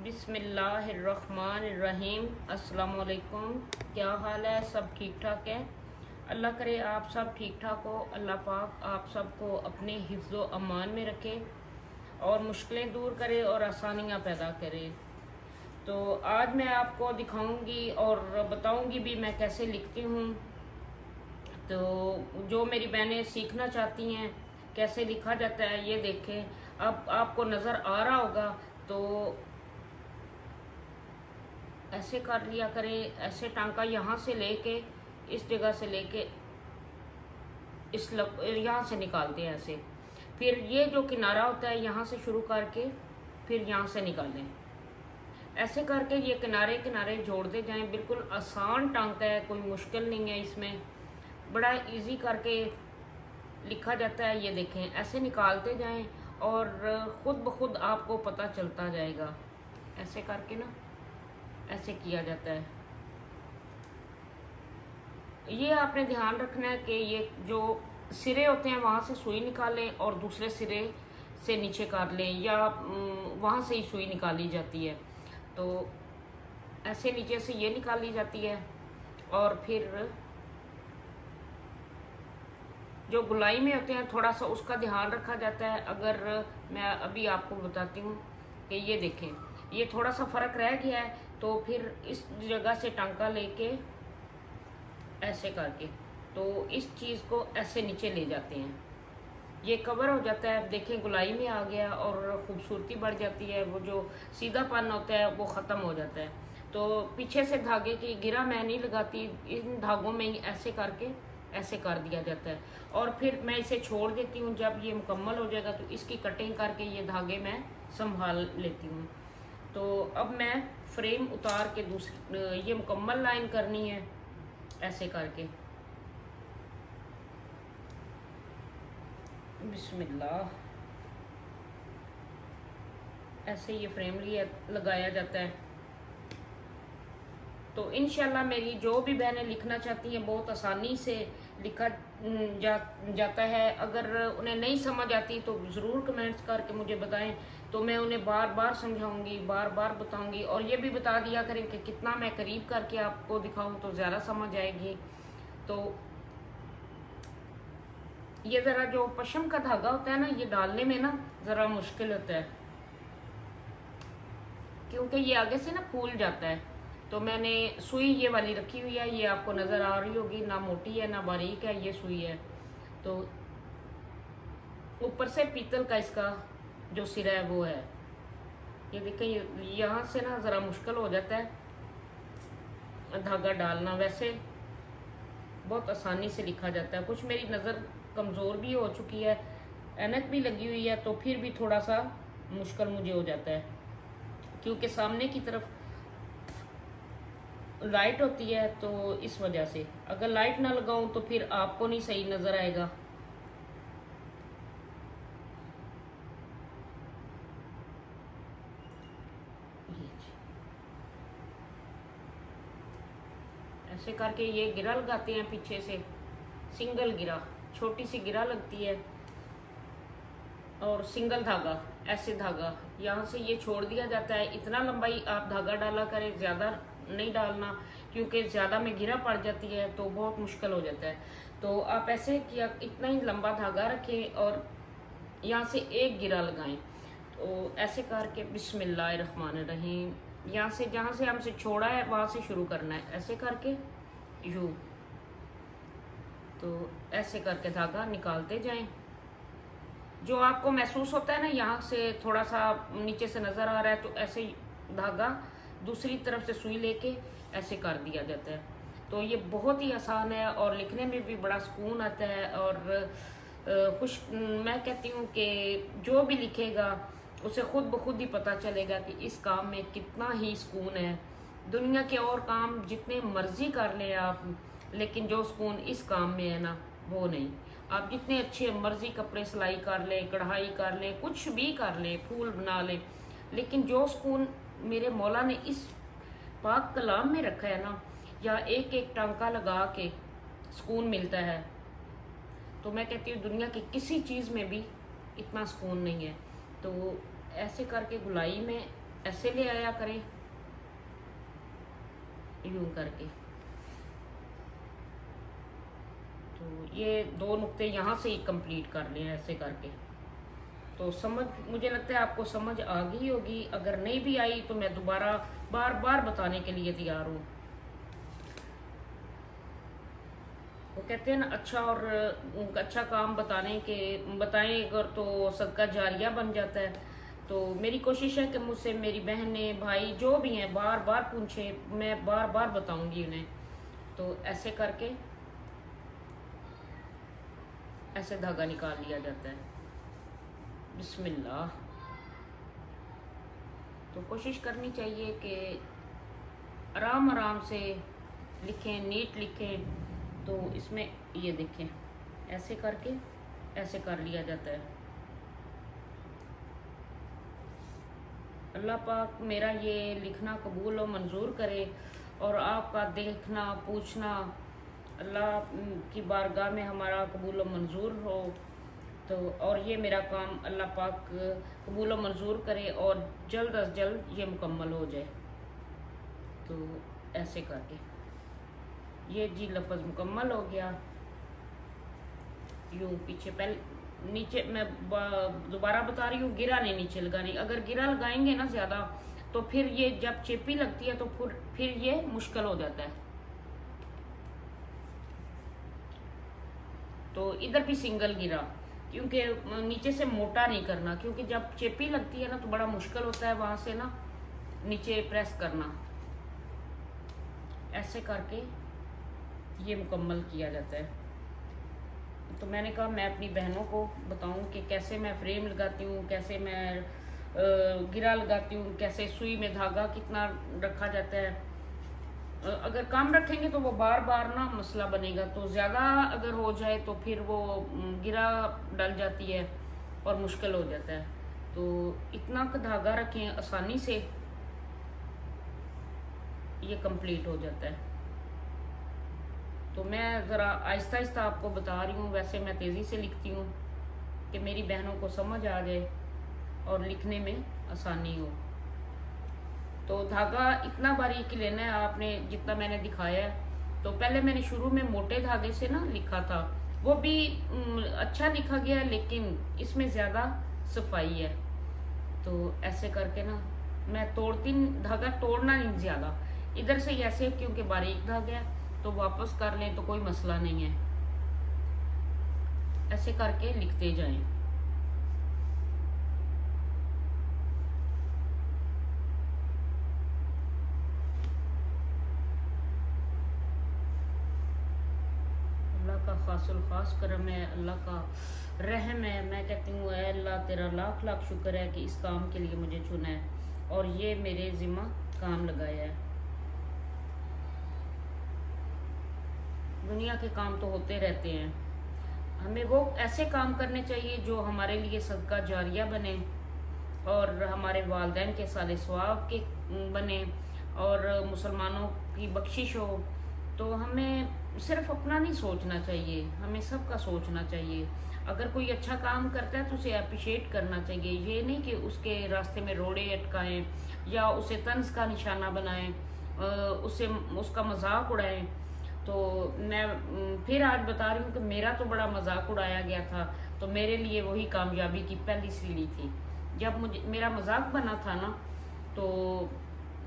बिस्मिल्लाहिर्रहमानिर्रहीम। अस्सलाम वालेकुम। क्या हाल है? सब ठीक ठाक है? अल्लाह करे आप सब ठीक ठाक हो। अल्लाह पाक आप सबको अपने हिफ्ज़ो अमान में रखे और मुश्किलें दूर करे और आसानियाँ पैदा करे। तो आज मैं आपको दिखाऊंगी और बताऊंगी भी मैं कैसे लिखती हूँ। तो जो मेरी बहनें सीखना चाहती हैं कैसे लिखा जाता है ये देखें। अब आपको नज़र आ रहा होगा तो ऐसे कर लिया करें। ऐसे टांका यहाँ से लेके इस जगह से लेके यहाँ से निकालते हैं ऐसे। फिर ये जो किनारा होता है यहाँ से शुरू करके फिर यहाँ से निकालें। ऐसे करके ये किनारे किनारे जोड़ते जाएं। बिल्कुल आसान टांका है, कोई मुश्किल नहीं है इसमें, बड़ा इजी करके लिखा जाता है। ये देखें, ऐसे निकालते जाएं और ख़ुद ब खुद आपको पता चलता जाएगा। ऐसे करके ना ऐसे किया जाता है। ये आपने ध्यान रखना है कि ये जो सिरे होते हैं वहाँ से सुई निकालें और दूसरे सिरे से नीचे कर लें, या वहाँ से ही सुई निकाली जाती है। तो ऐसे नीचे से ये निकाली जाती है और फिर जो गुलाई में होते हैं थोड़ा सा उसका ध्यान रखा जाता है। अगर मैं अभी आपको बताती हूँ कि ये देखें, ये थोड़ा सा फ़र्क रह गया है, तो फिर इस जगह से टांका लेके ऐसे करके तो इस चीज़ को ऐसे नीचे ले जाते हैं। ये कवर हो जाता है। देखें, गुलाई में आ गया और ख़ूबसूरती बढ़ जाती है। वो जो सीधापन होता है वो ख़त्म हो जाता है। तो पीछे से धागे की गिरा मैं नहीं लगाती, इन धागों में ही ऐसे करके ऐसे कर दिया जाता है। और फिर मैं इसे छोड़ देती हूँ। जब ये मुकम्मल हो जाएगा तो इसकी कटिंग करके ये धागे मैं संभाल लेती हूँ। तो अब मैं फ्रेम उतार के दूसरी ये मुकम्मल लाइन करनी है ऐसे करके। बिस्मिल्लाह, ऐसे ये फ्रेम लिया लगाया जाता है। तो इंशाल्लाह मेरी जो भी बहनें लिखना चाहती हैं बहुत आसानी से लिखा जाता है। अगर उन्हें नहीं समझ आती तो ज़रूर कमेंट्स करके मुझे बताएं, तो मैं उन्हें बार बार समझाऊंगी, बार बार बताऊंगी। और ये भी बता दिया करें कि कितना मैं करीब करके आपको दिखाऊं तो ज़्यादा समझ आएगी। तो ये ज़रा जो पशम का धागा होता है ना, ये डालने में ना ज़रा मुश्किल होता है क्योंकि ये आगे से ना फूल जाता है। तो मैंने सुई ये वाली रखी हुई है, ये आपको नज़र आ रही होगी, ना मोटी है ना बारीक है, ये सुई है। तो ऊपर से पीतल का इसका जो सिरा है वो है। ये देखें, यहाँ से ना ज़रा मुश्किल हो जाता है धागा डालना। वैसे बहुत आसानी से लिखा जाता है। कुछ मेरी नज़र कमज़ोर भी हो चुकी है, ऐनक भी लगी हुई है, तो फिर भी थोड़ा सा मुश्किल मुझे हो जाता है क्योंकि सामने की तरफ लाइट होती है। तो इस वजह से अगर लाइट ना लगाऊं तो फिर आपको नहीं सही नजर आएगा। ऐसे करके ये गिरा लगाते हैं पीछे से, सिंगल गिरा, छोटी सी गिरा लगती है और सिंगल धागा, ऐसे धागा यहाँ से ये छोड़ दिया जाता है। इतना लंबाई आप धागा डाला करें, ज़्यादा नहीं डालना क्योंकि ज़्यादा में गिरा पड़ जाती है तो बहुत मुश्किल हो जाता है। तो आप ऐसे किया, इतना ही लंबा धागा रखें और यहाँ से एक गिरा लगाएं। तो ऐसे करके बिस्मिल्लाहिर्रहमानिर्रहीम, यहाँ से जहाँ से हमसे छोड़ा है वहाँ से शुरू करना है, ऐसे करके यूँ। तो ऐसे करके धागा निकालते जाएं। जो आपको महसूस होता है ना, यहाँ से थोड़ा सा नीचे से नज़र आ रहा है, तो ऐसे धागा दूसरी तरफ से सुई लेके ऐसे कर दिया जाता है। तो ये बहुत ही आसान है और लिखने में भी बड़ा सुकून आता है। और मैं कहती हूँ कि जो भी लिखेगा उसे खुद ब खुद ही पता चलेगा कि इस काम में कितना ही सुकून है। दुनिया के और काम जितने मर्जी कर ले आप, लेकिन जो सुकून इस काम में है ना वो नहीं। आप जितने अच्छे मर्जी कपड़े सिलाई कर ले, कढ़ाई कर ले, कुछ भी कर ले, फूल बना ले, लेकिन जो सुकून मेरे मौला ने इस पाक कलाम में रखा है ना, या एक एक टांका लगा के सुकून मिलता है, तो मैं कहती हूँ दुनिया की किसी चीज़ में भी इतना सुकून नहीं है। तो ऐसे करके गुलाई में ऐसे ले आया करें, यूं करके। तो ये 2 नुक्ते यहाँ से ही कंप्लीट कर लें ऐसे करके। तो समझ, मुझे लगता है आपको समझ आ गई होगी। अगर नहीं भी आई तो मैं दोबारा बार बार बताने के लिए तैयार हूँ। वो कहते हैं ना, अच्छा काम बताएं अगर तो सदका जारिया बन जाता है। तो मेरी कोशिश है कि मुझसे मेरी बहनें भाई जो भी हैं बार बार पूछे, मैं बार बार बताऊंगी उन्हें। तो ऐसे करके ऐसे धागा निकाल लिया जाता है। बिस्मिल्लाह। तो कोशिश करनी चाहिए कि आराम आराम से लिखें, नीट लिखें। तो इसमें ये देखें, ऐसे करके ऐसे कर लिया जाता है। अल्लाह पाक मेरा ये लिखना कबूल और मंजूर करे, और आपका देखना पूछना अल्लाह की बारगाह में हमारा कबूल और मंजूर हो। तो और ये मेरा काम अल्लाह पाक कबूल और मंजूर करे और जल्द अज जल्द ये मुकम्मल हो जाए। तो ऐसे करके ये जी लफ्ज़ मुकम्मल हो गया। यूँ पीछे पहले नीचे मैं दोबारा बता रही हूँ, गिरा नहीं नीचे लगानी। अगर गिरा लगाएंगे ना ज़्यादा तो फिर ये जब चेपी लगती है तो फिर ये मुश्किल हो जाता है। तो इधर भी सिंगल गिरा, क्योंकि नीचे से मोटा नहीं करना, क्योंकि जब चेपी लगती है ना तो बड़ा मुश्किल होता है वहां से ना नीचे प्रेस करना। ऐसे करके ये मुकम्मल किया जाता है। तो मैंने कहा मैं अपनी बहनों को बताऊं कि कैसे मैं फ्रेम लगाती हूँ, कैसे मैं गिरा लगाती हूँ, कैसे सुई में धागा कितना रखा जाता है। अगर कम रखेंगे तो वो बार बार ना मसला बनेगा, तो ज़्यादा अगर हो जाए तो फिर वो गिरा डल जाती है और मुश्किल हो जाता है। तो इतना का धागा रखें, आसानी से ये कंप्लीट हो जाता है। तो मैं ज़रा आहिस्ता आहिस्ता आपको बता रही हूँ, वैसे मैं तेज़ी से लिखती हूँ कि मेरी बहनों को समझ आ जाए और लिखने में आसानी हो। तो धागा इतना बारीक लेना है आपने जितना मैंने दिखाया है। तो पहले मैंने शुरू में मोटे धागे से ना लिखा था, वो भी अच्छा लिखा गया, लेकिन इसमें ज़्यादा सफाई है। तो ऐसे करके ना मैं धागा तोड़ना नहीं ज़्यादा, इधर से ऐसे, क्योंकि बारीक धागा है तो वापस कर लें तो कोई मसला नहीं है। ऐसे करके लिखते जाएं। अल्लाह का खासुल खास करम है, अल्लाह का रहम है। मैं कहती हूँ अल्लाह तेरा लाख लाख शुक्र है कि इस काम के लिए मुझे चुना है और ये मेरे जिम्मा काम लगाया है। दुनिया के काम तो होते रहते हैं, हमें वो ऐसे काम करने चाहिए जो हमारे लिए सदका जारिया बने और हमारे वालिदैन के साले सवाब के बने और मुसलमानों की बख्शिश हो। तो हमें सिर्फ अपना नहीं सोचना चाहिए, हमें सबका सोचना चाहिए। अगर कोई अच्छा काम करता है तो उसे अप्रिशिएट करना चाहिए, ये नहीं कि उसके रास्ते में रोड़े अटकाएं या उसे तंज का निशाना बनाएं, उसका मजाक उड़ाएं। तो मैं फिर आज बता रही हूँ कि मेरा तो बड़ा मजाक उड़ाया गया था, तो मेरे लिए वही कामयाबी की पहली सीढ़ी थी। जब मेरा मजाक बना था ना तो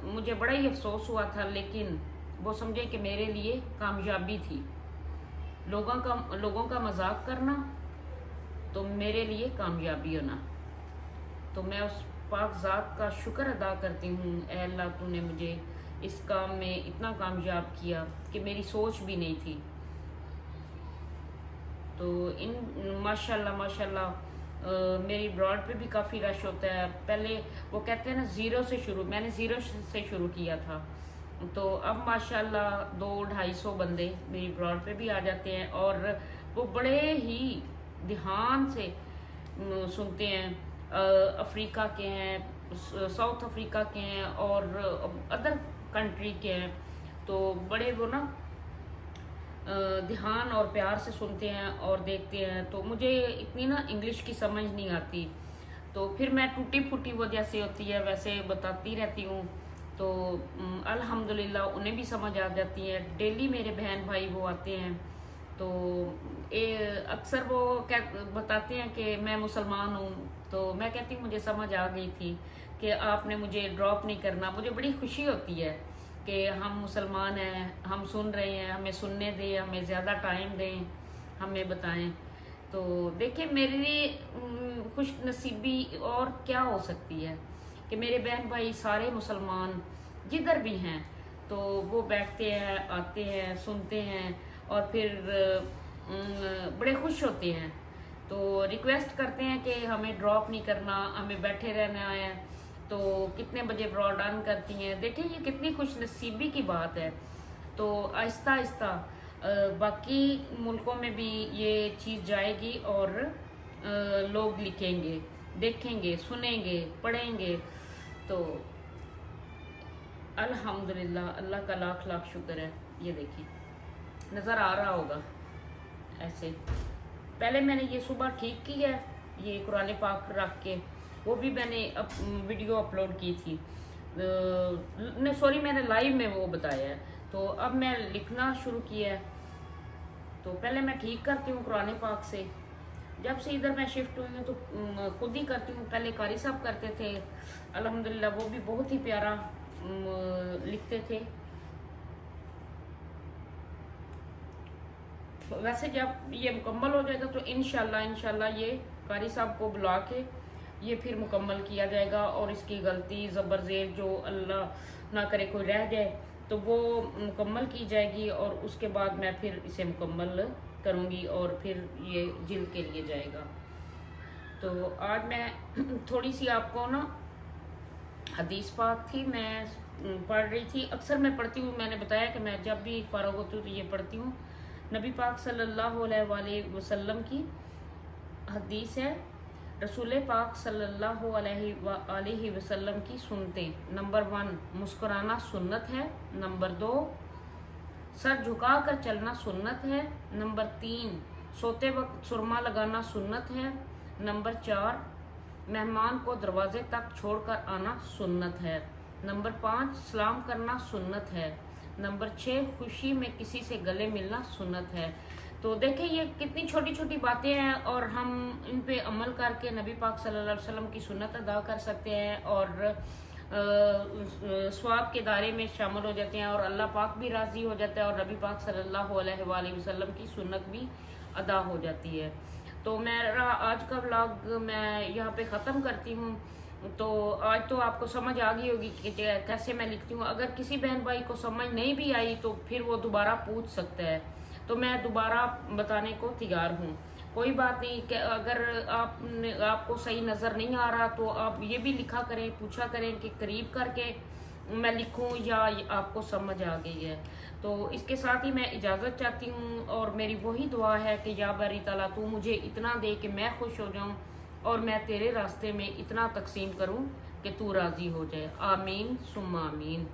मुझे बड़ा ही अफसोस हुआ था, लेकिन वो समझे कि मेरे लिए कामयाबी थी। लोगों का मजाक करना तो मेरे लिए कामयाबी होना। तो मैं उस पाक ज़ात का शुक्र अदा करती हूँ, ऐ अल्लाह तूने मुझे इस काम में इतना कामयाब किया कि मेरी सोच भी नहीं थी। तो माशाल्लाह माशाल्लाह मेरी ब्रॉड पे भी काफ़ी रश होता है। पहले वो कहते हैं ना ज़ीरो से शुरू, मैंने ज़ीरो से शुरू किया था, तो अब माशाल्लाह 200-250 बंदे मेरी ब्रॉड पे भी आ जाते हैं और वो बड़े ही ध्यान से सुनते हैं। अफ्रीका के हैं, साउथ अफ्रीका के हैं और अदर कंट्री के हैं। तो बड़े वो ना ध्यान और प्यार से सुनते हैं और देखते हैं। तो मुझे इतनी ना इंग्लिश की समझ नहीं आती, तो फिर मैं टूटी फूटी वो जैसे होती है वैसे बताती रहती हूँ। तो अल्हम्दुलिल्लाह उन्हें भी समझ आ जाती है। डेली मेरे बहन भाई वो आते हैं, तो अक्सर वो बताते हैं कि मैं मुसलमान हूँ। तो मैं कहती हूँ मुझे समझ आ गई थी कि आपने मुझे ड्रॉप नहीं करना। मुझे बड़ी खुशी होती है कि हम मुसलमान हैं, हम सुन रहे हैं, हमें सुनने दें, हमें ज़्यादा टाइम दें, हमें बताएं। तो देखिए मेरे लिए खुश नसीबी और क्या हो सकती है कि मेरे बहन भाई सारे मुसलमान जिधर भी हैं तो वो बैठते हैं, आते हैं, सुनते हैं और फिर बड़े खुश होते हैं। तो रिक्वेस्ट करते हैं कि हमें ड्रॉप नहीं करना, हमें बैठे रहना है। तो कितने बजे ब्रॉडकास्ट करती हैं। देखिए ये कितनी खुश नसीबी की बात है। तो आहिस्ता आहिस्ता बाकी मुल्कों में भी ये चीज़ जाएगी और लोग लिखेंगे, देखेंगे, सुनेंगे, पढ़ेंगे। तो अल्हम्दुलिल्लाह, अल्लाह का लाख लाख शुक्र है। ये देखिए नज़र आ रहा होगा ऐसे। पहले मैंने ये सुबह ठीक की है, ये कुरान पाक रख के, वो भी मैंने वीडियो अपलोड की थी। सॉरी मैंने लाइव में वो बताया है। तो अब मैं लिखना शुरू किया है। तो पहले मैं ठीक करती हूँ कुरान पाक से। जब से इधर मैं शिफ्ट हुई हूँ तो खुद ही करती हूँ। पहले कारी साहब करते थे, अल्हम्दुलिल्लाह वो भी बहुत ही प्यारा लिखते थे। वैसे जब ये मुकम्मल हो जाएगा तो इंशाल्लाह ये कारी साहब को बुला के ये फिर मुकम्मल किया जाएगा। और इसकी गलती ज़बर ज़ेर जो अल्लाह ना करे कोई रह जाए तो वो मुकम्मल की जाएगी। और उसके बाद मैं फिर इसे मुकम्मल करूँगी और फिर ये जिल्द के लिए जाएगा। तो आज मैं थोड़ी सी आपको ना हदीस पाक थी, मैं पढ़ रही थी। अक्सर मैं पढ़ती हूँ, मैंने बताया कि मैं जब भी फारग होती हूँ तो ये पढ़ती हूँ। नबी पाक सल्लल्लाहु अलैहि वसल्लम की हदीस है। रसूल पाक सल्लल्लाहु अलैहि वसल्लम की सुन्नतें। नंबर 1 मुस्कुराना सुन्नत है। नंबर 2 सर झुका कर चलना सुन्नत है। नंबर 3 सोते वक्त सुरमा लगाना सुन्नत है। नंबर 4 मेहमान को दरवाजे तक छोड़कर आना सुन्नत है। नंबर 5 सलाम करना सुन्नत है। नंबर 6 खुशी में किसी से गले मिलना सुन्नत है। तो देखिए ये कितनी छोटी छोटी बातें हैं और हम इन पे अमल करके नबी पाक सल्लल्लाहु अलैहि वसल्लम की सुन्नत अदा कर सकते हैं और स्वाब के दायरे में शामिल हो जाते हैं और अल्लाह पाक भी राज़ी हो जाता है और नबी पाक सल्लल्लाहु अलैहि वसल्लम की सुन्नत भी अदा हो जाती है। तो मेरा आज का व्लॉग मैं यहाँ पे ख़त्म करती हूँ। तो आज तो आपको समझ आ गई होगी कि कैसे मैं लिखती हूँ। अगर किसी बहन भाई को समझ नहीं भी आई तो फिर वो दोबारा पूछ सकता है, तो मैं दोबारा बताने को तैयार हूँ। कोई बात नहीं कि अगर आपको सही नज़र नहीं आ रहा तो आप ये भी लिखा करें, पूछा करें कि करीब करके मैं लिखूं या आपको समझ आ गई है। तो इसके साथ ही मैं इजाज़त चाहती हूँ और मेरी वही दुआ है कि या बारी ताला तू मुझे इतना दे कि मैं खुश हो जाऊँ और मैं तेरे रास्ते में इतना तकसीम करूँ कि तू राज़ी हो जाए। आमीन सुम्मा आमीन।